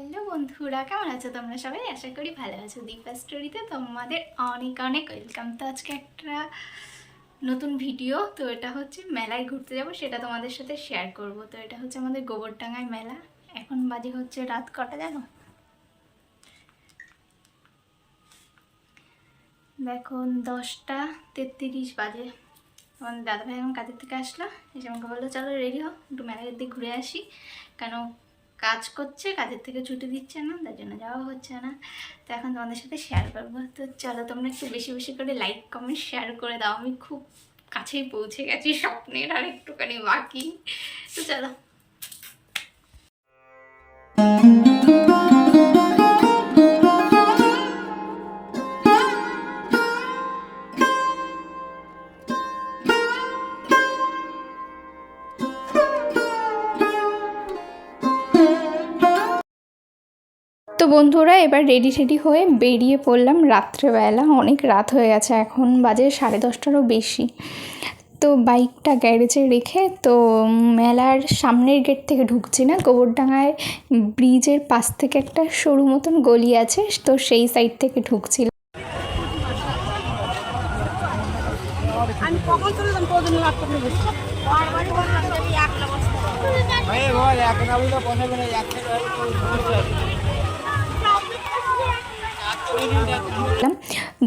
Hello বন্ধুরা, কেমন আছো তোমরা সবাই? আশা করি ভালো আছো। দীপা স্টোরিতে তোমাদের অনেক অনেক ওয়েলকাম। তো আজকে একটা নতুন ভিডিও। তো এটা হচ্ছে মেলায় ঘুরতে যাব, সেটা তোমাদের সাথে শেয়ার করব। তো এটা হচ্ছে আমাদের গোবরডাঙ্গায় মেলা। এখন বাজে হচ্ছে রাত কটা জানো? দেখো 10:33 বাজে। আমাদের দাদাভাই এখন কাজের থেকে আসলো, এসে আমাকে বললো চলো রেডি হও, একটু মেলার দিকে ঘুরে আসি। কেন কাজ করছে, কাজের থেকে ছুটি দিচ্ছে না, তার জন্য যাওয়া হচ্ছে না। তো এখন তোমাদের সাথে শেয়ার করবো। তো চলো তোমরা একটু বেশি বেশি করে লাইক কমেন্ট শেয়ার করে দাও। আমি খুব কাছেই পৌঁছে গেছি, স্বপ্নের আর একটুখানি বাকি। তো চলো। তো বন্ধুরা, এবার রেডি টেডি হয়ে বেরিয়ে পড়লাম রাত্রেবেলা। অনেক রাত হয়ে গেছে, এখন বাজে 10:30টারও বেশি। তো বাইকটা গ্যারেজে রেখে তো মেলার সামনের গেট থেকে ঢুকছি না, গোবরডাঙ্গায় ব্রিজের পাশ থেকে একটা সরু মতন গলি আছে, তো সেই সাইড থেকে ঢুকছি।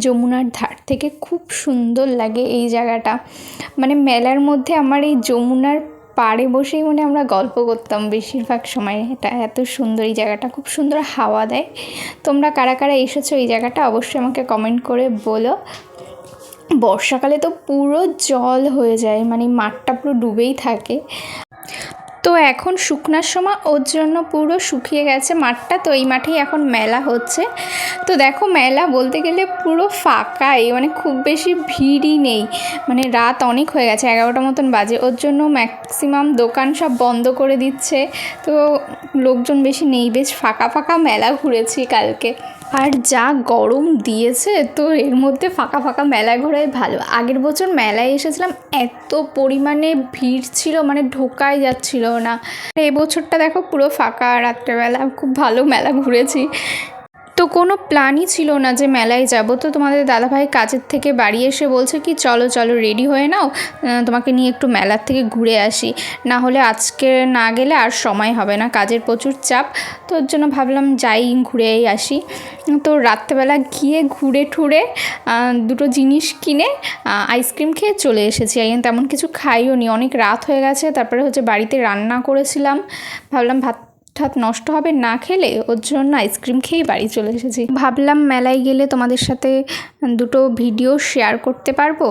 যমুনার ধার থেকে খুব সুন্দর লাগে এই জায়গাটা। মানে মেলার মধ্যে আমার এই যমুনার পাড়ে বসেই আমরা গল্প করতাম বেশিরভাগ সময়। এটা এত সুন্দর, এই জায়গাটা খুব সুন্দর হাওয়া দেয়। তোমরা কারা কারা এসেছো এই জায়গাটা অবশ্যই আমাকে কমেন্ট করে বলো। বর্ষাকালে তো পুরো জল হয়ে যায়, মানে মাঠটা পুরো ডুবেই থাকে। তো এখন শুকনার সময়, ওর জন্য পুরো শুকিয়ে গেছে মাঠটা। তো এই মাঠেই এখন মেলা হচ্ছে। তো দেখো মেলা বলতে গেলে পুরো ফাঁকাই, মানে খুব বেশি ভিড়ই নেই। মানে রাত অনেক হয়ে গেছে, 11টা মতন বাজে, ওর জন্য ম্যাক্সিমাম দোকান সব বন্ধ করে দিচ্ছে। তো লোকজন বেশি নেই, বেশ ফাঁকা ফাঁকা মেলা ঘুরেছি কালকে। আর যা গরম দিয়েছে, তো এর মধ্যে ফাঁকা ফাঁকা মেলা ঘোরাই ভালো। আগের বছর মেলায় এসেছিলাম, এত পরিমাণে ভিড় ছিল, মানে ঢোকাই যাচ্ছিল না। এই বছরটা দেখো পুরো ফাঁকা, রাত্রেবেলা খুব ভালো মেলা ঘুরেছি। তো কোনো প্ল্যানই ছিল না যে মেলায় যাব। তো তোমাদের দাদাভাই কাজের থেকে বাড়ি এসে বলছে কি চলো চলো রেডি হয়ে নাও, তোমাকে নিয়ে একটু মেলার থেকে ঘুরে আসি, না হলে আজকে না গেলে আর সময় হবে না, কাজের প্রচুর চাপ। তো ওর জন্য ভাবলাম যাই ঘুরেই আসি। তো রাত্রেবেলা গিয়ে ঘুরে ঠুরে দুটো জিনিস কিনে আইসক্রিম খেয়ে চলে এসেছি। তেমন কিছু খাইও নি, অনেক রাত হয়ে গেছে। তারপরে হচ্ছে বাড়িতে রান্না করেছিলাম, ভাবলাম ভাত নষ্ট হবে না খেলে, ওর জন্য আইসক্রিম খেয়েই বাড়ি চলে এসেছি। ভাবলাম মেলায় গেলে তোমাদের সাথে দুটো ভিডিও শেয়ার করতে পারবো,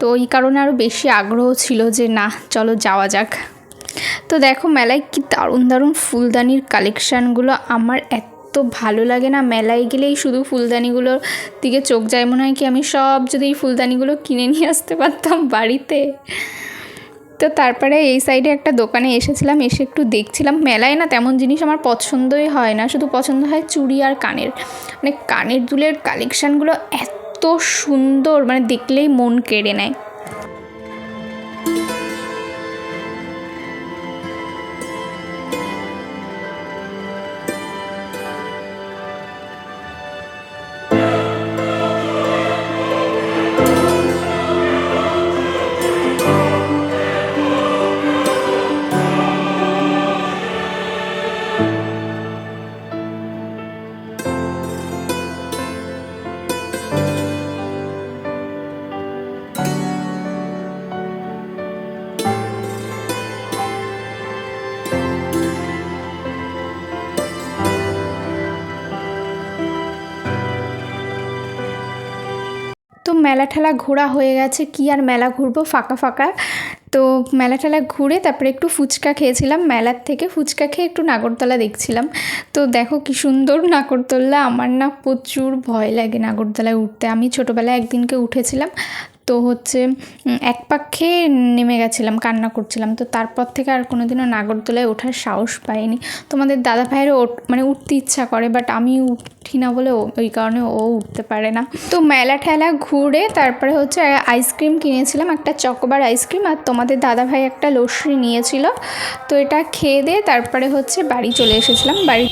তো এই কারণে আরও বেশি আগ্রহ ছিল যে না চলো যাওয়া যাক। তো দেখো মেলায় কি দারুণ দারুণ ফুলদানির কালেকশানগুলো, আমার এত ভালো লাগে না মেলায় গেলেই শুধু ফুলদানিগুলোর দিকে চোখ যায়। মনে হয় কি আমি সব যদি এই ফুলদানিগুলো কিনে নিয়ে আসতে পারতাম বাড়িতে। তো তারপরে এই সাইডে একটা দোকানে এসেছিলাম, এসে একটু দেখছিলাম। মেলায় না তেমন জিনিস আমার পছন্দই হয় না, শুধু পছন্দ হয় চুড়ি আর কানের। মানে কানের দুলের কালেকশানগুলো এত সুন্দর, মানে দেখলেই মন কেড়ে নেয়। তো মেলা ঠেলা ঘোরা হয়ে গেছে, কি আর মেলা ঘুরবো, ফাঁকা ফাঁকা। তো মেলা ঠেলা ঘুরে তারপরে একটু ফুচকা খেয়েছিলাম, মেলার থেকে ফুচকা খেয়ে একটু নাগরদোলা দেখছিলাম। তো দেখো কি সুন্দর নাগরদোলা, আমার না প্রচুর ভয় লাগে নাগরদোলায় উঠতে। আমি ছোটোবেলায় একদিনকে উঠেছিলাম, তো হচ্ছে এক পাক্ষে নেমে গেছিলাম, কান্না করছিলাম। তো তারপর থেকে আর কোনো দিনও নাগরদোলায় ওঠার সাহস পাইনি। তোমাদের দাদা ভাইয়েরও মানে উঠতে ইচ্ছা করে, বাট আমি উঠি না বলে ওই কারণে ও উঠতে পারে না। তো মেলা ঠেলা ঘুরে তারপরে হচ্ছে আইসক্রিম কিনেছিলাম, একটা চকোবার আইসক্রিম, আর তোমাদের দাদা ভাই একটা লস্যি নিয়েছিল। তো এটা খেয়ে দিয়ে তারপরে হচ্ছে বাড়ি চলে এসেছিলাম। বাড়ি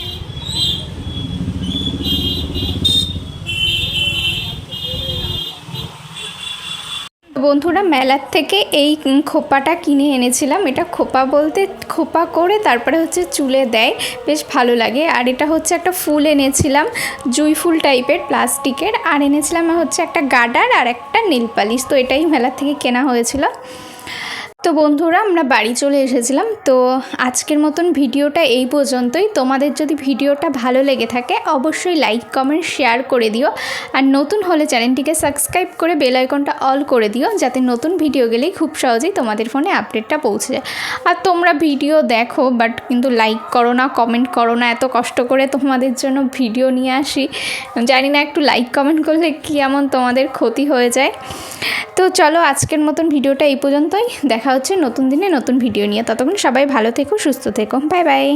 বন্ধুরা মেলার থেকে এই খোপাটা কিনে এনেছিলাম। এটা খোপা বলতে খোপা করে তারপরে হচ্ছে চুলে দেয়, বেশ ভালো লাগে। আর এটা হচ্ছে একটা ফুল এনেছিলাম, জুঁই ফুল টাইপের প্লাস্টিকের। আর এনেছিলাম হচ্ছে একটা গার্ডার আর একটা নেল পালিশ। তো এটাই মেলার থেকে কেনা হয়েছিল। তো বন্ধুরা আমরা বাড়ি চলে এসেছিলাম। তো আজকের মতন ভিডিওটা এই পর্যন্তই। তোমাদের যদি ভিডিওটা ভালো লেগে থাকে অবশ্যই লাইক কমেন্ট শেয়ার করে দিও। আর নতুন হলে চ্যানেলটিকে সাবস্ক্রাইব করে বেল আইকনটা অল করে দিও, যাতে নতুন ভিডিও গেলেই খুব সহজেই তোমাদের ফোনে আপডেটটা পৌঁছে যায়। আর তোমরা ভিডিও দেখো বাট কিন্তু লাইক করো না, কমেন্ট করো না। এত কষ্ট করে তোমাদের জন্য ভিডিও নিয়ে আসি, জানি না একটু লাইক কমেন্ট করলে কি এমন তোমাদের ক্ষতি হয়ে যায়। তো চলো আজকের মতন ভিডিওটা এই পর্যন্তই। দেখা হচ্ছে নতুন দিনে নতুন ভিডিও নিয়ে। ততক্ষণ সবাই ভালো থেকো, সুস্থ থেকো। Bye bye.